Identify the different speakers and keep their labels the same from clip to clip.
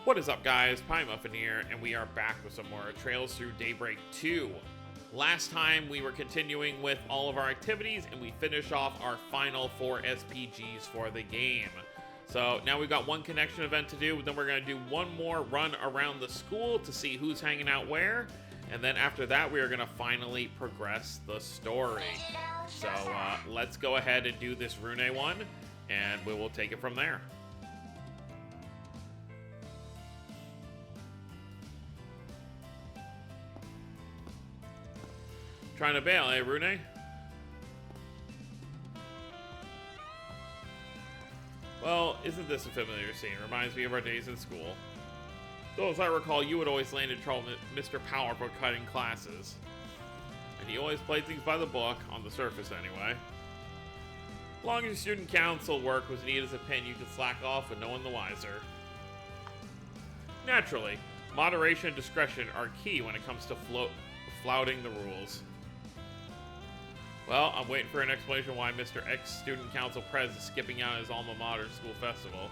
Speaker 1: What is up, guys? Pie Muffin here, and we are back with some more Trails Through Daybreak 2. Last time, we were continuing with all of our activities, and we finished off our final 4 SPGs for the game. So now we've got one connection event to do, then we're going to do one more run around the school to see who's hanging out where, and then after that, we are going to finally progress the story. So let's go ahead and do this Rune one, and we will take it from there. Trying to bail, eh, Rune? Well, isn't this a familiar scene? Reminds me of our days in school. Though, as I recall, you would always land in trouble with Mr. Power for cutting classes. And he always played things by the book, on the surface anyway. As long as your student council work was neat as a pin, you could slack off with no one the wiser. Naturally, moderation and discretion are key when it comes to flouting the rules. Well, I'm waiting for an explanation why Mr. Student Council Prez is skipping out his alma mater school festival.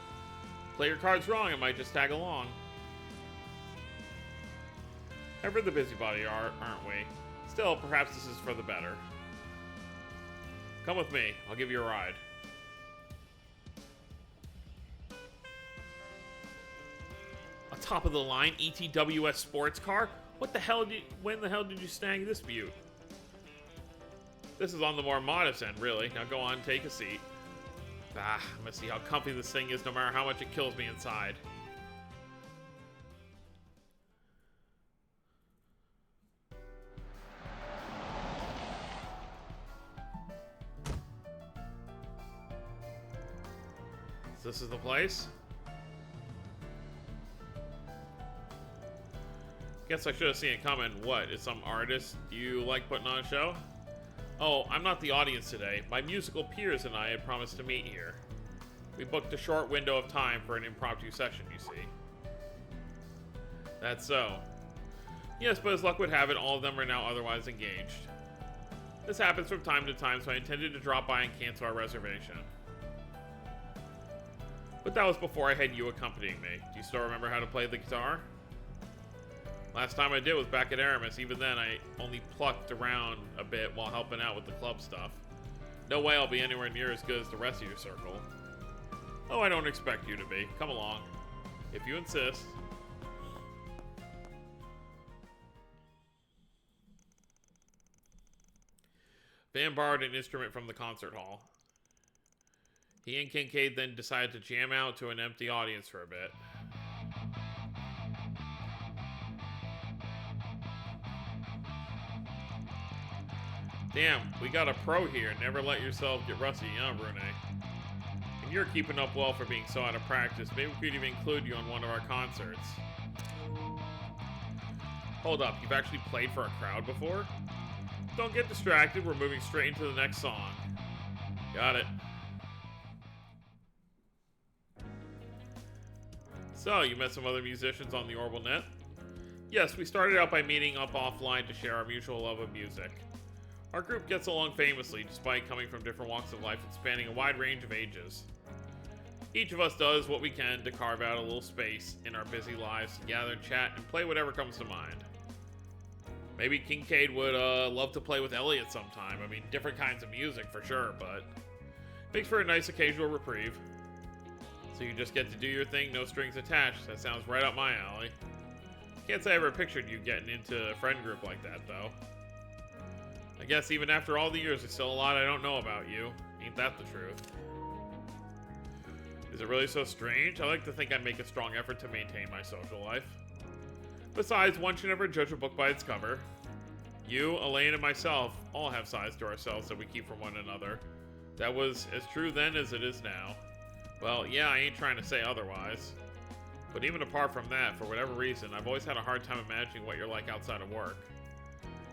Speaker 1: Play your cards wrong and might just tag along. Ever the busybody aren't we? Still, perhaps this is for the better. Come with me, I'll give you a ride. A top-of-the-line ETWS sports car? When the hell did you snag this beaut? This is on the more modest end, really. Now go on, take a seat. I'm gonna see how comfy this thing is no matter how much it kills me inside. So this is the place? Guess I should have seen it coming. What, is some artist you like putting on a show? Oh, I'm not the audience today. My musical peers and I had promised to meet here. We booked a short window of time for an impromptu session, you see. That's so. Yes, but as luck would have it, all of them are now otherwise engaged. This happens from time to time, so I intended to drop by and cancel our reservation. But that was before I had you accompanying me. Do you still remember how to play the guitar? Last time I did was back at Aramis. Even then, I only plucked around a bit while helping out with the club stuff. No way I'll be anywhere near as good as the rest of your circle. Oh, I don't expect you to be. Come along. If you insist. Van borrowed an instrument from the concert hall. He and Kincaid then decided to jam out to an empty audience for a bit. Damn, we got a pro here. Never let yourself get rusty, huh, Brune? And you're keeping up well for being so out of practice. Maybe we could even include you on one of our concerts. Hold up, you've actually played for a crowd before? Don't get distracted, we're moving straight into the next song. Got it. So, you met some other musicians on the Orbital Net? Yes, we started out by meeting up offline to share our mutual love of music. Our group gets along famously, despite coming from different walks of life and spanning a wide range of ages. Each of us does what we can to carve out a little space in our busy lives to gather and chat and play whatever comes to mind. Maybe Kincaid would love to play with Elliot sometime. I mean, different kinds of music for sure, but makes for a nice occasional reprieve. So you just get to do your thing, no strings attached. That sounds right up my alley. Can't say I ever pictured you getting into a friend group like that, though. I guess even after all the years, there's still a lot I don't know about you. Ain't that the truth? Is it really so strange? I like to think I make a strong effort to maintain my social life. Besides, one should never judge a book by its cover. You, Elaine, and myself all have sides to ourselves that we keep from one another. That was as true then as it is now. Well, yeah, I ain't trying to say otherwise. But even apart from that, for whatever reason, I've always had a hard time imagining what you're like outside of work.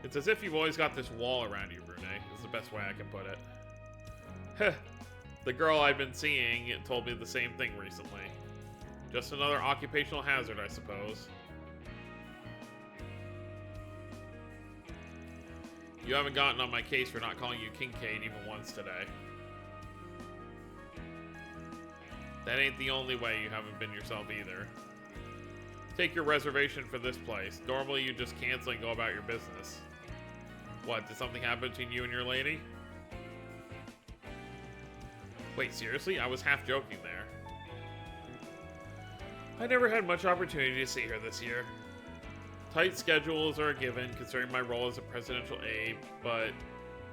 Speaker 1: It's as if you've always got this wall around you, Brune, is the best way I can put it. Heh. The girl I've been seeing told me the same thing recently. Just another occupational hazard, I suppose. You haven't gotten on my case for not calling you Kincaid even once today. That ain't the only way you haven't been yourself either. Take your reservation for this place. Normally you just cancel and go about your business. What, did something happen between you and your lady? Wait, seriously? I was half joking there. I never had much opportunity to see her this year. Tight schedules are a given considering my role as a presidential aide, but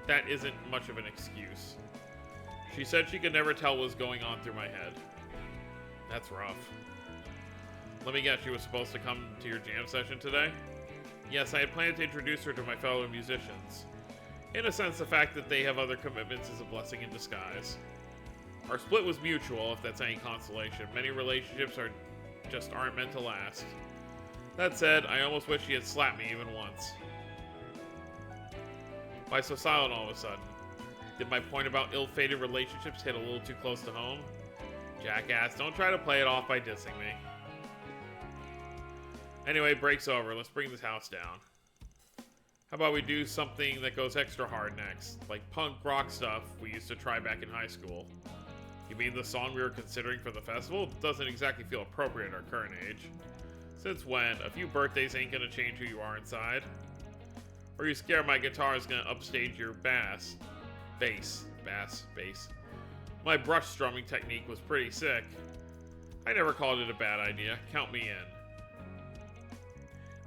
Speaker 1: that isn't much of an excuse. She said she could never tell what was going on through my head. That's rough. Let me guess, she was supposed to come to your jam session today? Yes, I had planned to introduce her to my fellow musicians. In a sense, the fact that they have other commitments is a blessing in disguise. Our split was mutual, if that's any consolation. Many relationships just aren't meant to last. That said, I almost wish she had slapped me even once. Why so silent all of a sudden? Did my point about ill-fated relationships hit a little too close to home? Jackass, don't try to play it off by dissing me. Anyway, break's over. Let's bring this house down. How about we do something that goes extra hard next? Like punk rock stuff we used to try back in high school. You mean the song we were considering for the festival? Doesn't exactly feel appropriate at our current age. Since when? A few birthdays ain't gonna change who you are inside. Or are you scared my guitar is gonna upstage your bass? Bass. My brush strumming technique was pretty sick. I never called it a bad idea. Count me in.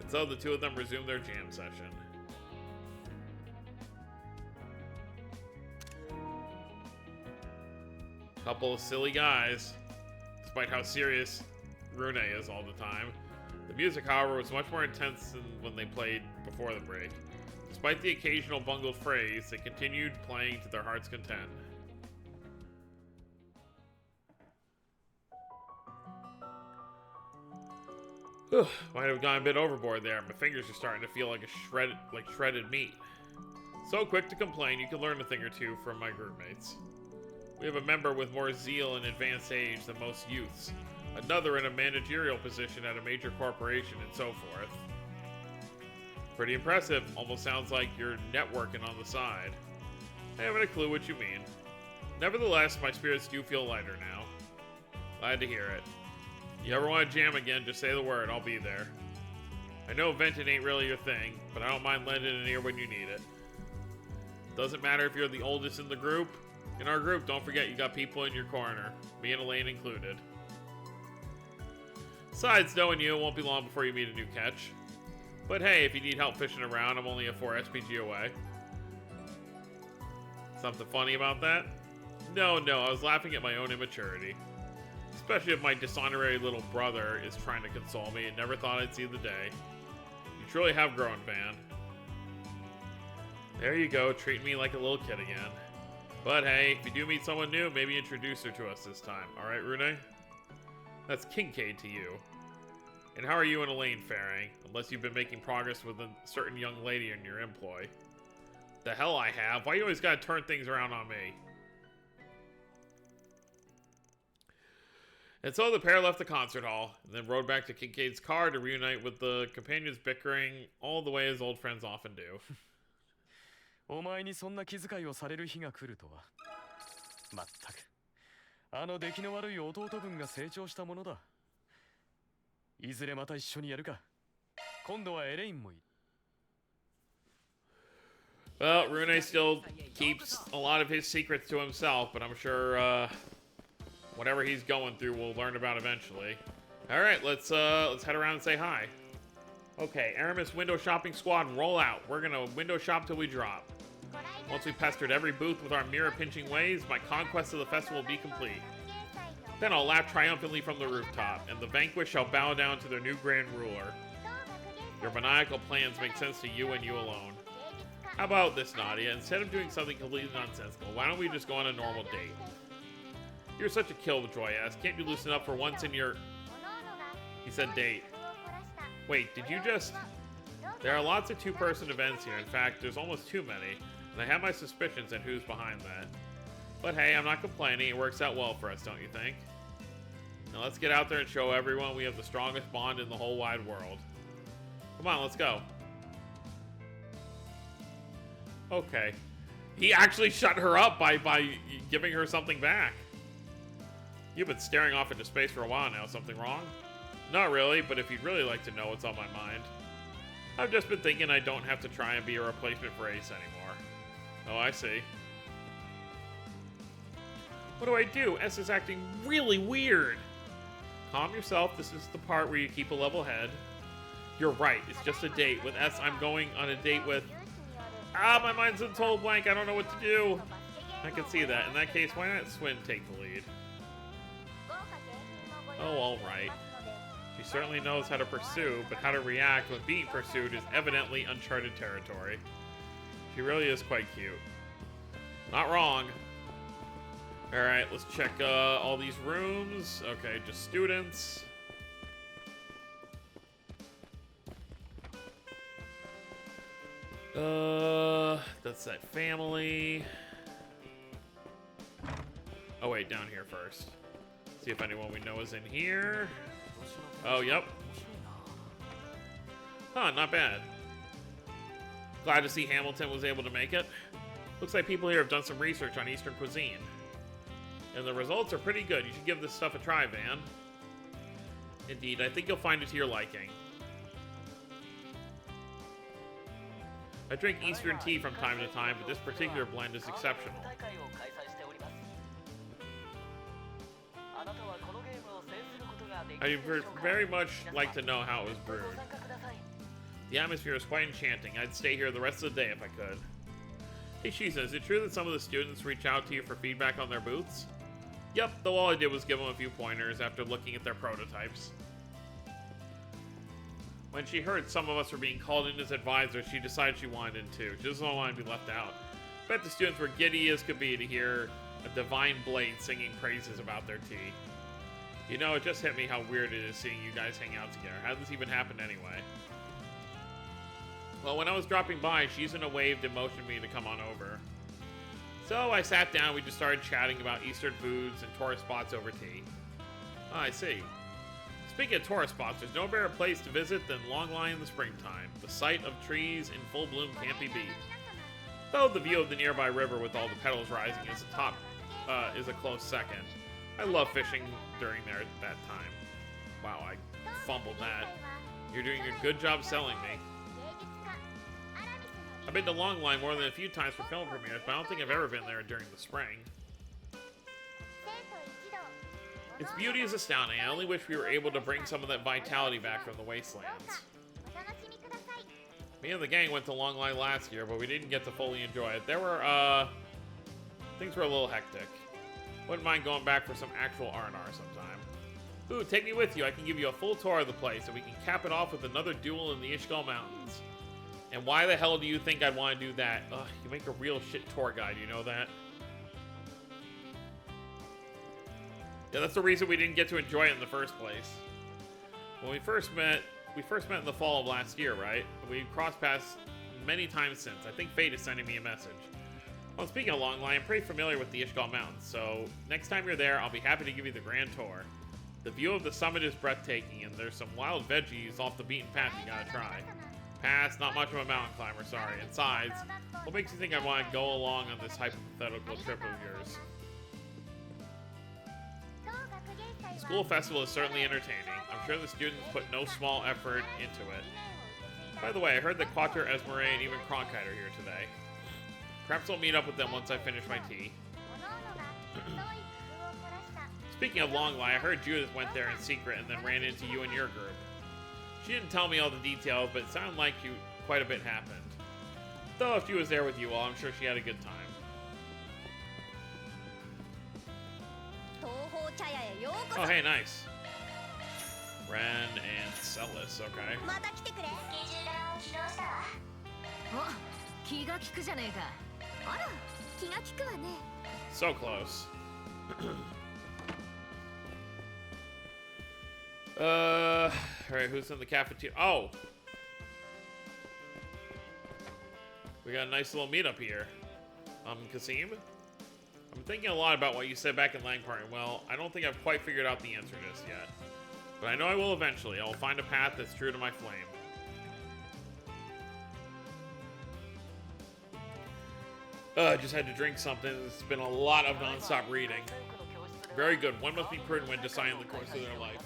Speaker 1: And so the two of them resumed their jam session. Couple of silly guys, despite how serious Rune is all the time. The music, however, was much more intense than when they played before the break. Despite the occasional bungled phrase, they continued playing to their heart's content. Might have gone a bit overboard there. My fingers are starting to feel like shredded meat. So quick to complain, you can learn a thing or two from my group mates. We have a member with more zeal and advanced age than most youths. Another in a managerial position at a major corporation, and so forth. Pretty impressive. Almost sounds like you're networking on the side. I haven't a clue what you mean. Nevertheless, my spirits do feel lighter now. Glad to hear it. You ever want to jam again, just say the word, I'll be there. I know venting ain't really your thing, but I don't mind lending an ear when you need it. Doesn't matter if you're the oldest in the group. In our group, don't forget you got people in your corner, me and Elaine included. Besides, knowing you, it won't be long before you meet a new catch. But hey, if you need help fishing around, I'm only a 4 SPG away. Something funny about that? No, I was laughing at my own immaturity. Especially if my dishonorary little brother is trying to console me and never thought I'd see the day. You truly have grown, Van. There you go, treating me like a little kid again. But hey, if you do meet someone new, maybe introduce her to us this time. Alright, Rune? That's Kincaid to you. And how are you and Elaine faring? Unless you've been making progress with a certain young lady in your employ. The hell I have. Why you always gotta turn things around on me? And so the pair left the concert hall, and then rode back to Kincaid's car to reunite with the companions bickering all the way as old friends often do.
Speaker 2: お前にそんな気遣いをされる日が来るとは。まったく。あの出来の悪い弟分が成長したものだ。いずれまた一緒にやるか。今度はエレインもいい。
Speaker 1: Well, Rune still keeps a lot of his secrets to himself, but I'm sure whatever he's going through we'll learn about eventually. Alright, let's head around and say hi. Okay, Aramis Window Shopping Squad, roll out. We're gonna window shop till we drop. Once we pestered every booth with our mirror-pinching ways, my conquest of the festival will be complete. Then I'll laugh triumphantly from the rooftop, and the vanquished shall bow down to their new grand ruler. Your maniacal plans make sense to you and you alone. How about this, Nadia? Instead of doing something completely nonsensical, why don't we just go on a normal date? You're such a killjoy-ass. Can't you loosen up for once in your... He said date. Wait, did you just... There are lots of two-person events here. In fact, there's almost too many. And I have my suspicions on who's behind that. But hey, I'm not complaining. It works out well for us, don't you think? Now let's get out there and show everyone we have the strongest bond in the whole wide world. Come on, let's go. Okay. He actually shut her up by giving her something back. You've been staring off into space for a while now. Something wrong? Not really, but if you'd really like to know what's on my mind. I've just been thinking I don't have to try and be a replacement for Ace anymore. Oh, I see. What do I do? S is acting really weird. Calm yourself. This is the part where you keep a level head. You're right. It's just a date. With S, I'm going on a date with... Ah, my mind's in total blank. I don't know what to do. I can see that. In that case, why not Swin take the lead? Oh, alright. She certainly knows how to pursue, but how to react when being pursued is evidently uncharted territory. She really is quite cute. Not wrong. Alright, let's check all these rooms. Okay, just students. That's that family. Oh wait, down here first. See if anyone we know is in here. Oh, yep. Huh, not bad. Glad to see Hamilton was able to make it. Looks like people here have done some research on Eastern cuisine. And the results are pretty good. You should give this stuff a try, Van. Indeed, I think you'll find it to your liking. I drink Eastern tea from time to time, but this particular blend is exceptional. I'd very much like to know how it was brewed. The atmosphere is quite enchanting. I'd stay here the rest of the day if I could. Hey Shiza, is it true that some of the students reach out to you for feedback on their booths? Yep, though all I did was give them a few pointers after looking at their prototypes. When she heard some of us were being called in as advisors, she decided she wanted in too. She doesn't want to be left out. I bet the students were giddy as could be to hear a divine blade singing praises about their tea. You know, it just hit me how weird it is seeing you guys hang out together. How did this even happen anyway? Well, when I was dropping by, Shizuna waved and motioned me to come on over. So I sat down, we just started chatting about Eastern foods and tourist spots over tea. Oh, I see. Speaking of tourist spots, there's no better place to visit than Longline in the springtime. The sight of trees in full bloom can't be beat. Though the view of the nearby river with all the petals rising is a close second. I love fishing during that time. Wow, I fumbled that. You're doing a good job selling me. I've been to Longline more than a few times for film premieres, but I don't think I've ever been there during the spring. Its beauty is astounding. I only wish we were able to bring some of that vitality back from the wastelands. Me and the gang went to Longline last year, but we didn't get to fully enjoy it. There were, things were a little hectic. Wouldn't mind going back for some actual R&R sometime. Ooh, take me with you. I can give you a full tour of the place, and we can cap it off with another duel in the Ishgal Mountains. And why the hell do you think I'd want to do that? Ugh, you make a real shit tour guide, you know that? Yeah, that's the reason we didn't get to enjoy it in the first place. When we first met in the fall of last year, right? We've crossed paths many times since. I think Fate is sending me a message. Well, speaking of Longline, I'm pretty familiar with the Ishgal Mountains, so next time you're there, I'll be happy to give you the grand tour. The view of the summit is breathtaking, and there's some wild veggies off the beaten path you gotta try. Pass, not much of a mountain climber, sorry. And sides, what makes you think I want to go along on this hypothetical trip of yours? The school festival is certainly entertaining. I'm sure the students put no small effort into it. By the way, I heard that Quattro, Esmeralda, and even Cronkite are here today. Perhaps I'll meet up with them once I finish my tea. Speaking of Longline, I heard Judith went there in secret and then ran into you and your group. She didn't tell me all the details, but it sounded like quite a bit happened. Though if she was there with you all, I'm sure she had a good time. Oh, hey, nice. Ren and Celis, okay. So close. Alright, who's in the cafeteria? Oh! We got a nice little meetup here. Kasim? I'm thinking a lot about what you said back in Langpart, and well, I don't think I've quite figured out the answer to this yet. But I know I will eventually. I'll find a path that's true to my flame. I just had to drink something. It's been a lot of non-stop reading. Very good. One must be prudent when deciding the course of their life.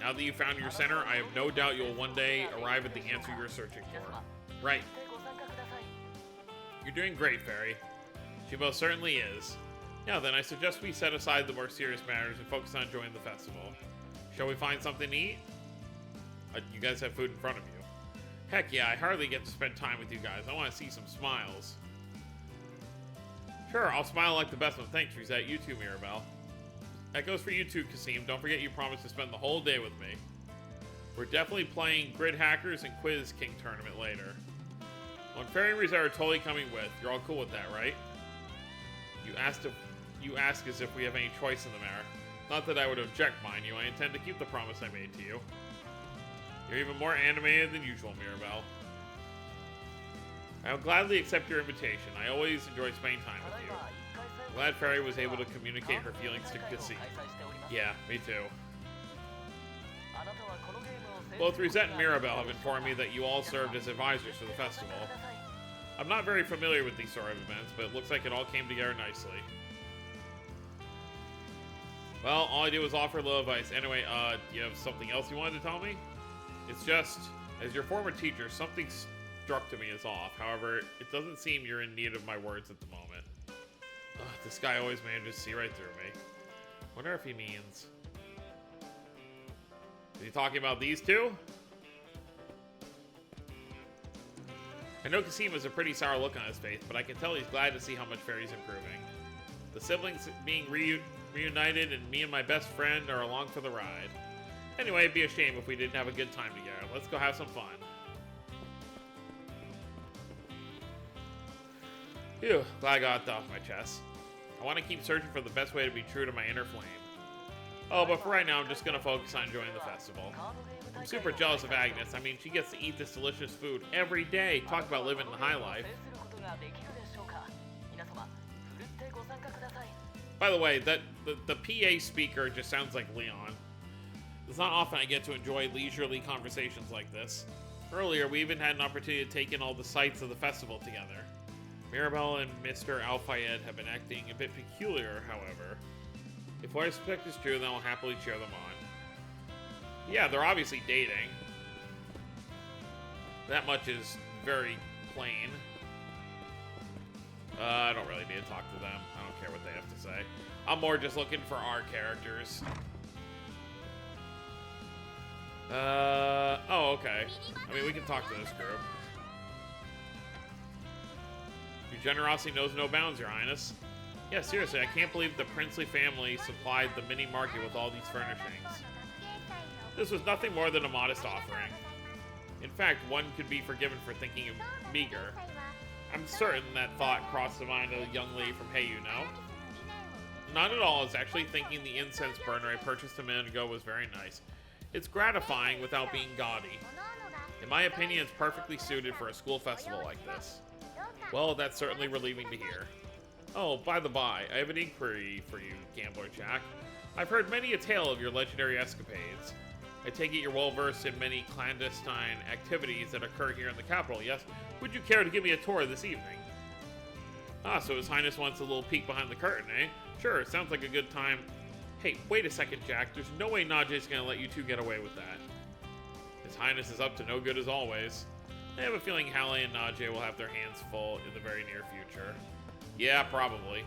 Speaker 1: Now that you found your center, I have no doubt you'll one day arrive at the answer you're searching for. Right. You're doing great, Fairy. She most certainly is. Now then, I suggest we set aside the more serious matters and focus on enjoying the festival. Shall we find something to eat? You guys have food in front of you. Heck yeah, I hardly get to spend time with you guys. I want to see some smiles. Sure, I'll smile like the best one. Thanks, Rosette. You too, Mirabelle. That goes for you too, Kasim. Don't forget you promised to spend the whole day with me. We're definitely playing Grid Hackers and Quiz King tournament later. Well, Fairy and Rosette are totally coming with. You're all cool with that, right? You ask as if we have any choice in the matter. Not that I would object, mind you. I intend to keep the promise I made to you. You're even more animated than usual, Mirabelle. I'll gladly accept your invitation. I always enjoy spending time with you. I'm glad Fairy was able to communicate her feelings to Cassie. Yeah, me too. Both Rosette and Mirabelle have informed me that you all served as advisors for the festival. I'm not very familiar with these sort of events, but it looks like it all came together nicely. Well, all I did was offer a little advice. Anyway, do you have something else you wanted to tell me? It's just, as your former teacher, something struck to me as off. However, it doesn't seem you're in need of my words at the moment. Ugh, this guy always manages to see right through me. Wonder if he means... Is he talking about these two? I know Kasim has a pretty sour look on his face, but I can tell he's glad to see how much Fairy's improving. The siblings being reunited and me and my best friend are along for the ride. Anyway, it'd be a shame if we didn't have a good time together. Let's go have some fun. Phew, glad I got that off my chest. I want to keep searching for the best way to be true to my inner flame. Oh, but for right now, I'm just going to focus on enjoying the festival. I'm super jealous of Agnes. I mean, she gets to eat this delicious food every day. Talk about living the high life. By the way, the PA speaker just sounds like Leon. It's not often I get to enjoy leisurely conversations like this. Earlier, we even had an opportunity to take in all the sights of the festival together. Mirabelle and Mr. Al-Fayed have been acting a bit peculiar, however. If what I suspect is true, then I'll happily cheer them on. Yeah, they're obviously dating. That much is very plain. I don't really need to talk to them. I don't care what they have to say. I'm more just looking for our characters. Oh, okay. I mean, we can talk to this group. Your generosity knows no bounds, Your Highness. Yeah, seriously, I can't believe the princely family supplied the mini market with all these furnishings. This was nothing more than a modest offering. In fact, one could be forgiven for thinking meager. I'm certain that thought crossed the mind of a young lady from Hey You Know. Not at all. I was actually thinking the incense burner I purchased a minute ago was very nice. It's gratifying without being gaudy. In my opinion, it's perfectly suited for a school festival like this. Well, that's certainly relieving to hear. Oh, by the by, I have an inquiry for you, Gambler Jack. I've heard many a tale of your legendary escapades. I take it you're well versed in many clandestine activities that occur here in the capital, yes? Would you care to give me a tour this evening? Ah, so His Highness wants a little peek behind the curtain, eh? Sure, sounds like a good time. Hey, wait a second, Jack. There's no way Najee's gonna let you two get away with that. His Highness is up to no good as always. I have a feeling Halle and Najee will have their hands full in the very near future. Yeah, probably.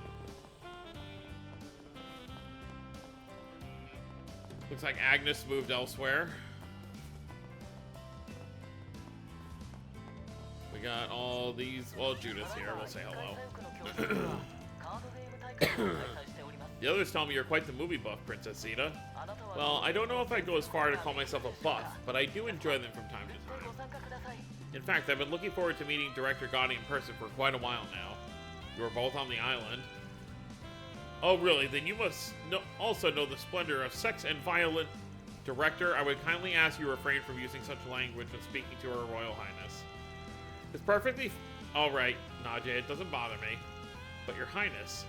Speaker 1: Looks like Agnes moved elsewhere. We got all these... Well, Judith's here. We'll say hello. The others tell me you're quite the movie buff, Princess Zeta. Well, I don't know if I'd go as far to call myself a buff, but I do enjoy them from time to time. In fact, I've been looking forward to meeting Director Gotti in person for quite a while now. You were both on the island. Oh, really? Then you must also know the splendor of sex and violent. Director, I would kindly ask you refrain from using such language when speaking to Her Royal Highness. It's perfectly... Alright, Najee, it doesn't bother me. But Your Highness...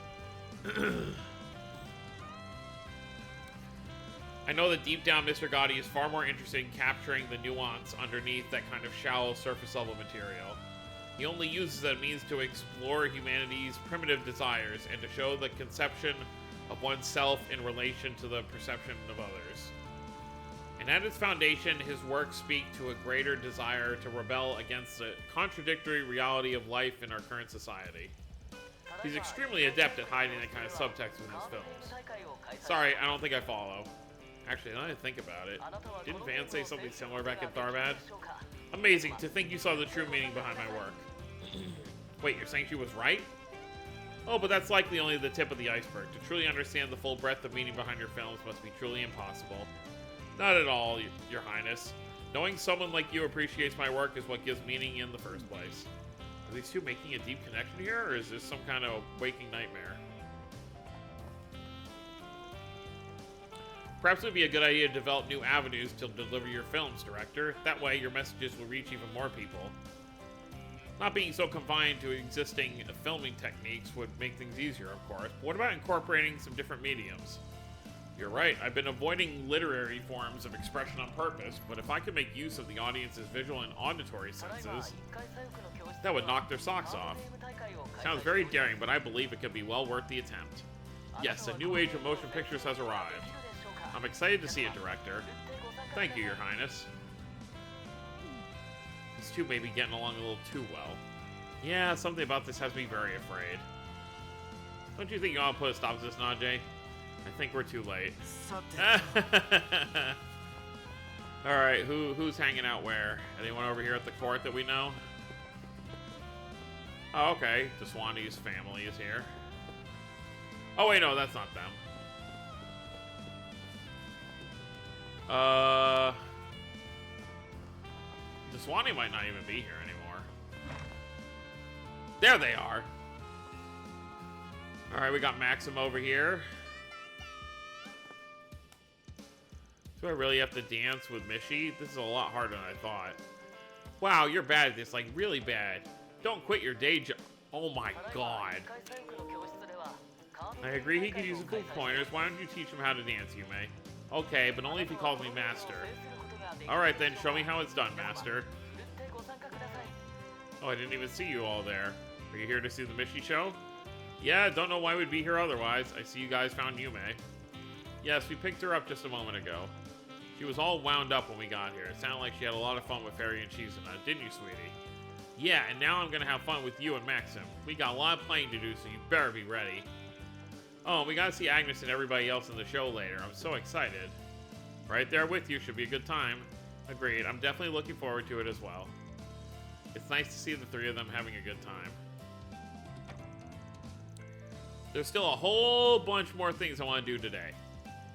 Speaker 1: I know that deep down Mr. Gotti is far more interested in capturing the nuance underneath that kind of shallow surface-level material. He only uses that means to explore humanity's primitive desires and to show the conception of oneself in relation to the perception of others. And at its foundation, his works speak to a greater desire to rebel against the contradictory reality of life in our current society. He's extremely adept at hiding that kind of subtext within his films. Sorry, I don't think I follow. Actually, now that I think about it, didn't Van say something similar back in Tharbad? Amazing to think you saw the true meaning behind my work. Wait, you're saying she was right? Oh, but that's likely only the tip of the iceberg. To truly understand the full breadth of meaning behind your films must be truly impossible. Not at all, Your Highness. Knowing someone like you appreciates my work is what gives meaning in the first place. Are these two making a deep connection here, or is this some kind of waking nightmare? Perhaps it would be a good idea to develop new avenues to deliver your films, Director. That way, your messages will reach even more people. Not being so confined to existing filming techniques would make things easier, of course, but what about incorporating some different mediums? You're right, I've been avoiding literary forms of expression on purpose, but if I could make use of the audience's visual and auditory senses, that would knock their socks off. Sounds very daring, but I believe it could be well worth the attempt. Yes, a new age of motion pictures has arrived. I'm excited to see it, Director. Thank you, Your Highness. These two may be getting along a little too well. Yeah, something about this has me very afraid. Don't you think you ought to put a stop to this, Najee? I think we're too late. Alright, who's hanging out where? Anyone over here at the court that we know? Oh, okay. Daswani's family is here. Oh, wait, no, that's not them. Daswani might not even be here anymore. There they are. Alright, we got Maxim over here. Do I really have to dance with Mishi? This is a lot harder than I thought. Wow, you're bad at this, like really bad. Don't quit your day job. Oh my god. I agree he could use a few pointers. Why don't you teach him how to dance, Yume? Okay, but only if he calls me Master. Alright then, show me how it's done, Master. Oh, I didn't even see you all there. Are you here to see the Mishi show? Yeah, don't know why we'd be here otherwise. I see you guys found Yume. Yes, we picked her up just a moment ago. She was all wound up when we got here. It sounded like she had a lot of fun with Fairy and Chizuna, didn't you, sweetie? Yeah, and now I'm gonna have fun with you and Maxim. We got a lot of playing to do, so you better be ready. Oh, and we gotta see Agnes and everybody else in the show later. I'm so excited. Right there with you, should be a good time. Agreed, I'm definitely looking forward to it as well. It's nice to see the three of them having a good time. There's still a whole bunch more things I want to do today.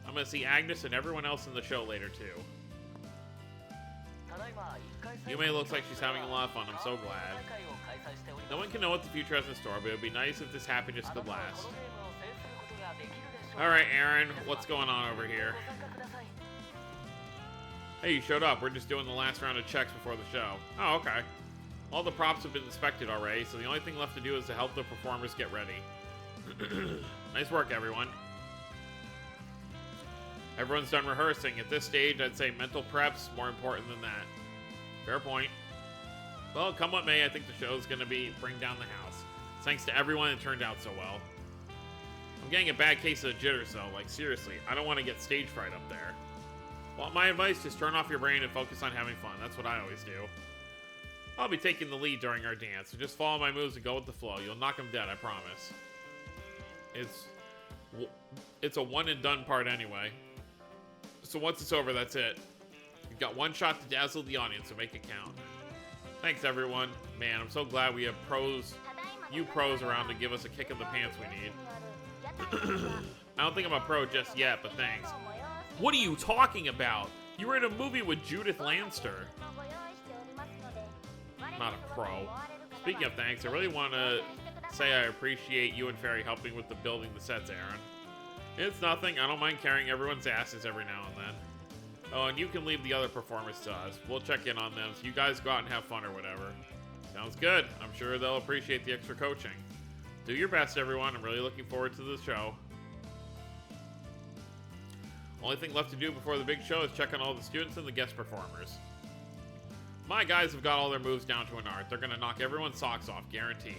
Speaker 1: I'm going to see Agnes and everyone else in the show later, too. Yume looks like she's having a lot of fun. I'm so glad. No one can know what the future has in store, but it would be nice if this happiness could last. Alright, Aaron, what's going on over here? Hey, you showed up. We're just doing the last round of checks before the show. Oh, okay. All the props have been inspected already, so the only thing left to do is to help the performers get ready. Nice work, everyone. Everyone's done rehearsing. At this stage, I'd say mental prep's more important than that. Fair point. Well, come what may, I think the show's gonna bring down the house. Thanks to everyone, it turned out so well. I'm getting a bad case of the jitters, though. Like, seriously, I don't want to get stage fright up there. Well, my advice is turn off your brain and focus on having fun. That's what I always do. I'll be taking the lead during our dance, so just follow my moves and go with the flow. You'll knock them dead, I promise. It's a one and done part anyway. So once it's over, that's it. You've got one shot to dazzle the audience, so make it count. Thanks, everyone. Man, I'm so glad we have you pros around to give us a kick in the pants we need. I don't think I'm a pro just yet, but thanks. What are you talking about? You were in a movie with Judith Lanster. Not a pro. Speaking of thanks, I really want to say I appreciate you and Fairy helping with the building the sets, Aaron. It's nothing. I don't mind carrying everyone's asses every now and then. Oh, and you can leave the other performers to us. We'll check in on them, so you guys go out and have fun or whatever. Sounds good. I'm sure they'll appreciate the extra coaching. Do your best, everyone. I'm really looking forward to the show. Only thing left to do before the big show is check on all the students and the guest performers. My guys have got all their moves down to an art. They're gonna knock everyone's socks off, guaranteed.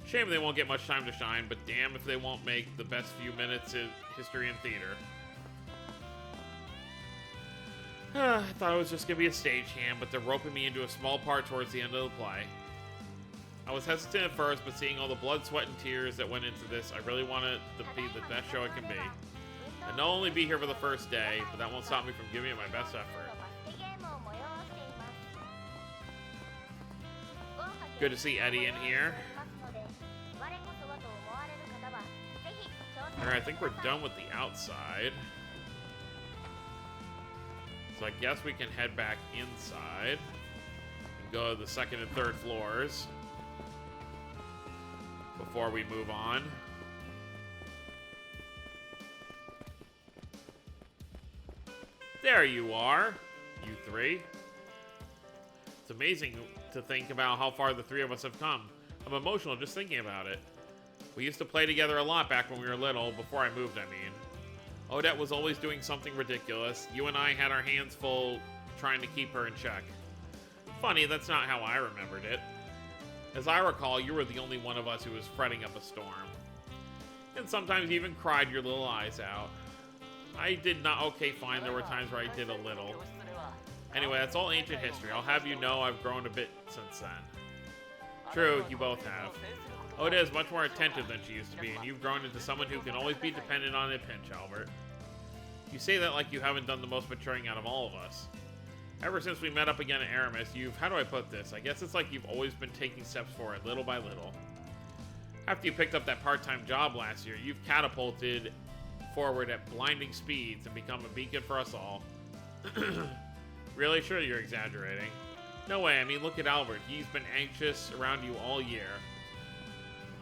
Speaker 1: Shame they won't get much time to shine, but damn if they won't make the best few minutes in history and theater. I thought it was just gonna be a stagehand, but they're roping me into a small part towards the end of the play. I was hesitant at first, but seeing all the blood, sweat, and tears that went into this, I really want it to be the best show it can be. And not only be here for the first day, but that won't stop me from giving it my best effort. Good to see Eddie in here. Alright, I think we're done with the outside. So I guess we can head back inside and go to the second and third floors before we move on. There you are, you three. It's amazing to think about how far the three of us have come. I'm emotional just thinking about it. We used to play together a lot back when we were little, before I moved, I mean. Odette was always doing something ridiculous. You and I had our hands full trying to keep her in check. Funny, that's not how I remembered it. As I recall, you were the only one of us who was fretting up a storm. And sometimes you even cried your little eyes out. I did not. Okay, fine, there were times where I did a little. Anyway, that's all ancient history. I'll have you know I've grown a bit since then. True, you both have. Oda is much more attentive than she used to be, and you've grown into someone who can always be dependent on a pinch, Albert. You say that like you haven't done the most maturing out of all of us. Ever since we met up again at Aramis, how do I put this? I guess it's like you've always been taking steps forward, little by little. After you picked up that part-time job last year, you've catapulted forward at blinding speeds and become a beacon for us all. Really? Sure you're exaggerating. No way, I mean, look at Albert. He's been anxious around you all year.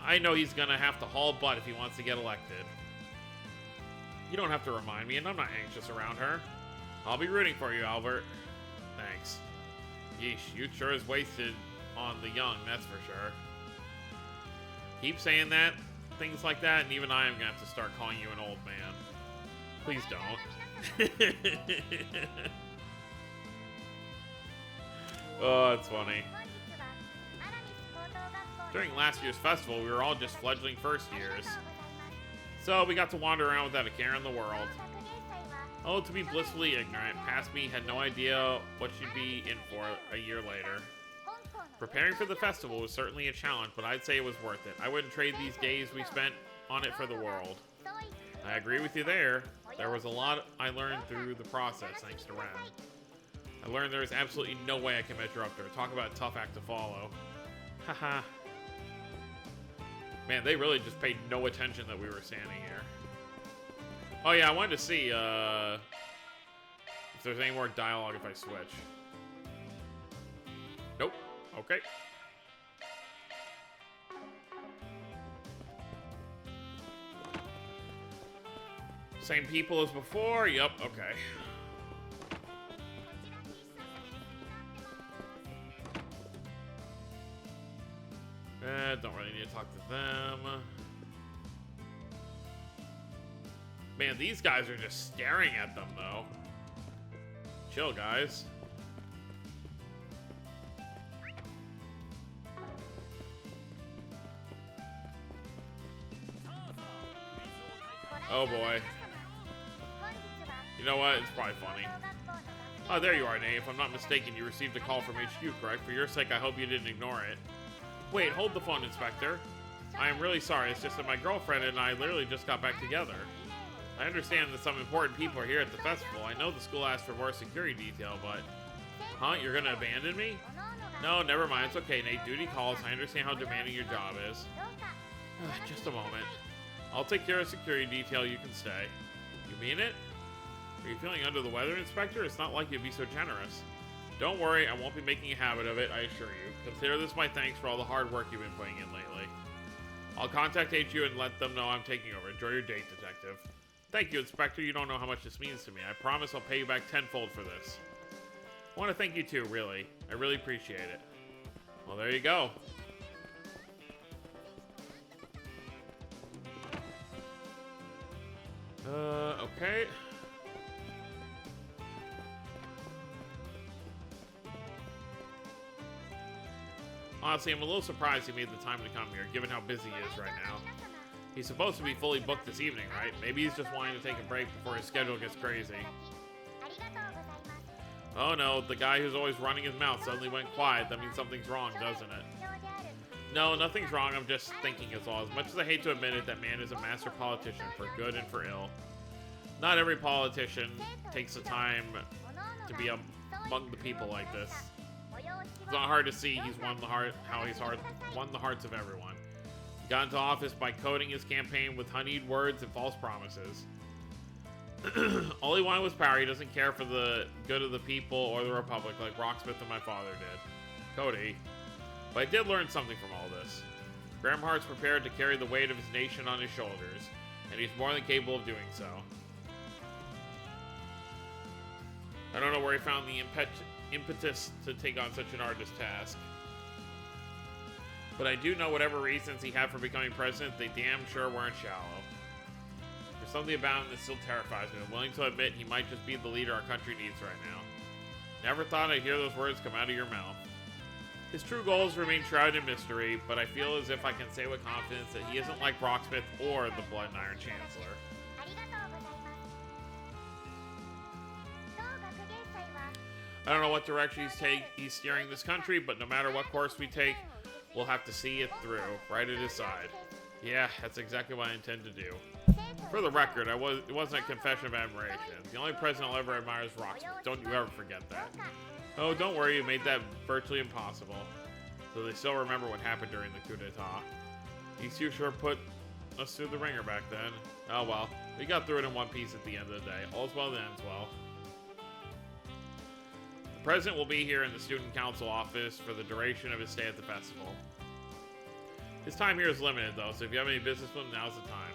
Speaker 1: I know he's gonna have to haul butt if he wants to get elected. You don't have to remind me, and I'm not anxious around her. I'll be rooting for you, Albert. Thanks. Yeesh, you sure is wasted on the young, that's for sure. Keep saying that, things like that, and even I am gonna have to start calling you an old man. Please don't. Oh, it's funny. During last year's festival, we were all just fledgling first years. So we got to wander around without a care in the world. Oh, to be blissfully ignorant, past me had no idea what she'd be in for a year later. Preparing for the festival was certainly a challenge, but I'd say it was worth it. I wouldn't trade these days we spent on it for the world. I agree with you there. There was a lot I learned through the process, thanks to Ren. I learned there is absolutely no way I can measure up there. Talk about a tough act to follow. Haha. Man, they really just paid no attention that we were standing here. Oh yeah, I wanted to see if there's any more dialogue if I switch. Nope. Okay. Same people as before? Yep, okay. Don't really need to talk to them. Man, these guys are just staring at them, though. Chill, guys. Oh, boy. You know what? It's probably funny. Oh, there you are, Nate. If I'm not mistaken, you received a call from HQ, correct? For your sake, I hope you didn't ignore it. Wait, hold the phone, Inspector. I am really sorry. It's just that my girlfriend and I literally just got back together. I understand that some important people are here at the festival. I know the school asked for more security detail, but... Huh? You're gonna abandon me? No, never mind. It's okay, Nate. Duty calls. I understand how demanding your job is. Just a moment. I'll take care of security detail. You can stay. You mean it? Are you feeling under the weather, Inspector? It's not like you'd be so generous. Don't worry, I won't be making a habit of it, I assure you. Consider this my thanks for all the hard work you've been putting in lately. I'll contact HU and let them know I'm taking over. Enjoy your date, Detective. Thank you, Inspector. You don't know how much this means to me. I promise I'll pay you back tenfold for this. I want to thank you too, really. I really appreciate it. Well, there you go. Okay. Honestly, I'm a little surprised he made the time to come here, given how busy he is right now. He's supposed to be fully booked this evening, right? Maybe he's just wanting to take a break before his schedule gets crazy. Oh no, the guy who's always running his mouth suddenly went quiet. That means something's wrong, doesn't it? No, nothing's wrong. I'm just thinking is all. As much as I hate to admit it, that man is a master politician for good and for ill. Not every politician takes the time to be among the people like this. It's not hard to see he's won the won the hearts of everyone. He got into office by coding his campaign with honeyed words and false promises. All he wanted was power. He doesn't care for the good of the people or the Republic like Rocksmith and my father did. Cody. But I did learn something from all this. Graham Hart's prepared to carry the weight of his nation on his shoulders, and he's more than capable of doing so. I don't know where he found the impetus to take on such an arduous task. But I do know whatever reasons he had for becoming president, they damn sure weren't shallow. There's something about him that still terrifies me. I'm willing to admit he might just be the leader our country needs right now. Never thought I'd hear those words come out of your mouth. His true goals remain shrouded in mystery, but I feel as if I can say with confidence that he isn't like Rocksmith or the Blood and Iron Chancellor. I don't know what direction he's steering this country, but no matter what course we take, we'll have to see it through, right at his side. Yeah, that's exactly what I intend to do. For the record, it wasn't a confession of admiration. The only president I'll ever admire is Rocksmith. Don't you ever forget that. Oh, don't worry, you made that virtually impossible. So they still remember what happened during the coup d'etat. These two sure put us through the ringer back then. Oh well, we got through it in one piece at the end of the day. All's well that ends well. The president will be here in the student council office for the duration of his stay at the festival. His time here is limited though, so if you have any business with him, now's the time.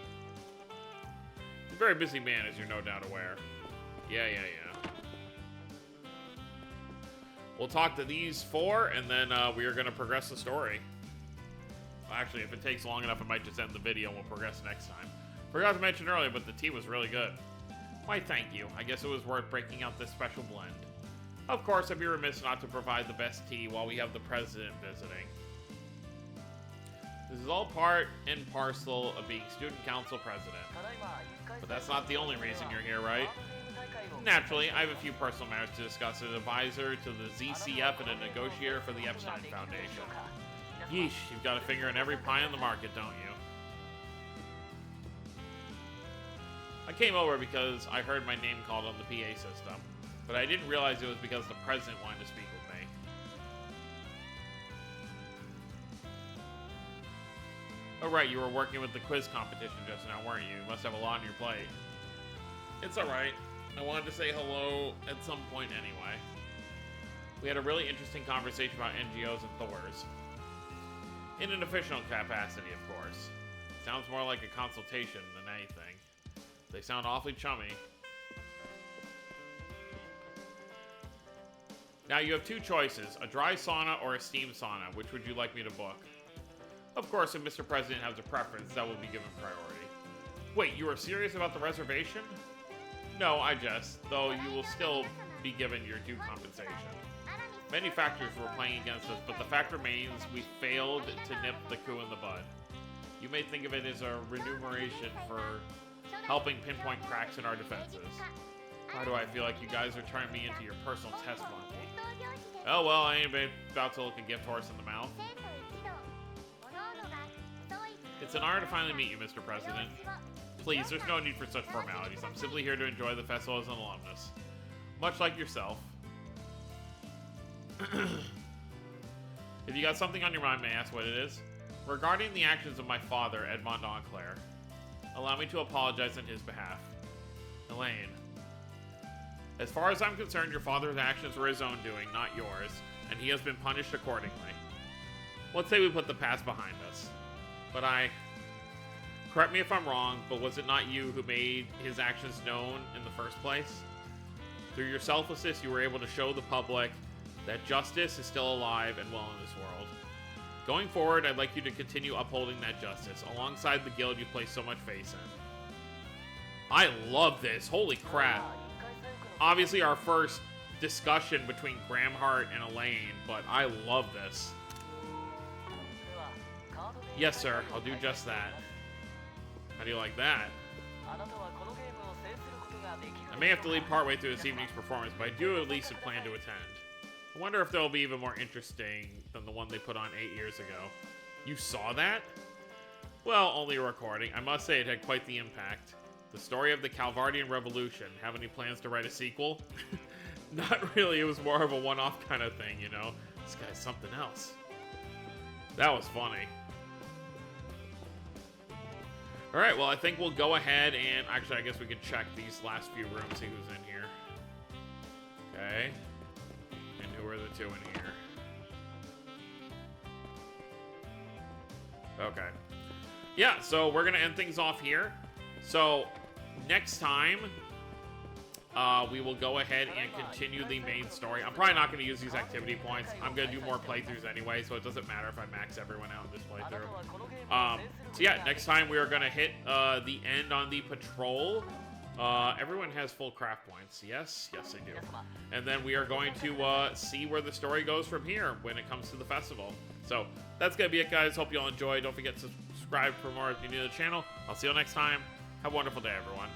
Speaker 1: He's a very busy man, as you're no doubt aware. Yeah. We'll talk to these four, and then we are going to progress the story. Well, actually, if it takes long enough, I might just end the video and we'll progress next time. Forgot to mention earlier, but the tea was really good. Why, thank you. I guess it was worth breaking out this special blend. Of course, I'd be remiss not to provide the best tea while we have the president visiting. This is all part and parcel of being student council president. But that's not the only reason you're here, right? Naturally, I have a few personal matters to discuss as an advisor to the ZCF and a negotiator for the Epstein Foundation. Yeesh, you've got a finger in every pie on the market, don't you? I came over because I heard my name called on the PA system, but I didn't realize it was because the president wanted to speak with me. Oh right, you were working with the quiz competition just now, weren't you? You must have a lot on your plate. It's alright. I wanted to say hello at some point anyway. We had a really interesting conversation about NGOs and Thors. In an official capacity, of course. Sounds more like a consultation than anything. They sound awfully chummy. Now you have two choices, a dry sauna or a steam sauna. Which would you like me to book? Of course, if Mr. President has a preference, that will be given priority. Wait, you are serious about the reservation? No, I jest, though you will still be given your due compensation. Many factors were playing against us, but the fact remains we failed to nip the coup in the bud. You may think of it as a remuneration for helping pinpoint cracks in our defenses. Why do I feel like you guys are turning me into your personal test monkey? Oh well, I ain't about to look a gift horse in the mouth. It's an honor to finally meet you, Mr. President. Please, there's no need for such formalities. I'm simply here to enjoy the festival as an alumnus. Much like yourself. If you got something on your mind, may I ask what it is? Regarding the actions of my father, Edmond Enclair, allow me to apologize on his behalf. Elaine. As far as I'm concerned, your father's actions were his own doing, not yours, and he has been punished accordingly. Let's say we put the past behind us. But correct me if I'm wrong, but was it not you who made his actions known in the first place? Through your selflessness, you were able to show the public that justice is still alive and well in this world. Going forward, I'd like you to continue upholding that justice, alongside the guild you place so much faith in. I love this. Holy crap. Obviously our first discussion between Graham Hart and Elaine, but I love this. Yes, sir. I'll do just that. How do you like that? I may have to leave partway through this evening's performance, but I do at least plan to attend. I wonder if they'll be even more interesting than the one they put on 8 years ago. You saw that? Well, only a recording. I must say it had quite the impact. The story of the Calvardian Revolution. Have any plans to write a sequel? Not really. It was more of a one-off kind of thing, you know? This guy's something else. That was funny. Alright, well, I think we'll go ahead and... Actually, I guess we could check these last few rooms, see who's in here. Okay. And who are the two in here? Okay. Yeah, so we're going to end things off here. So, next time, we will go ahead and continue the main story. I'm probably not going to use these activity points. I'm going to do more playthroughs anyway, so it doesn't matter if I max everyone out in this playthrough. So yeah, next time we are going to hit the end on the patrol. Everyone has full craft points. Yes, yes they do. And then we are going to see where the story goes from here when it comes to the festival. So that's going to be it, guys. Hope you all enjoy. Don't forget to subscribe for more if you're new to the channel. I'll see you next time. Have a wonderful day, everyone.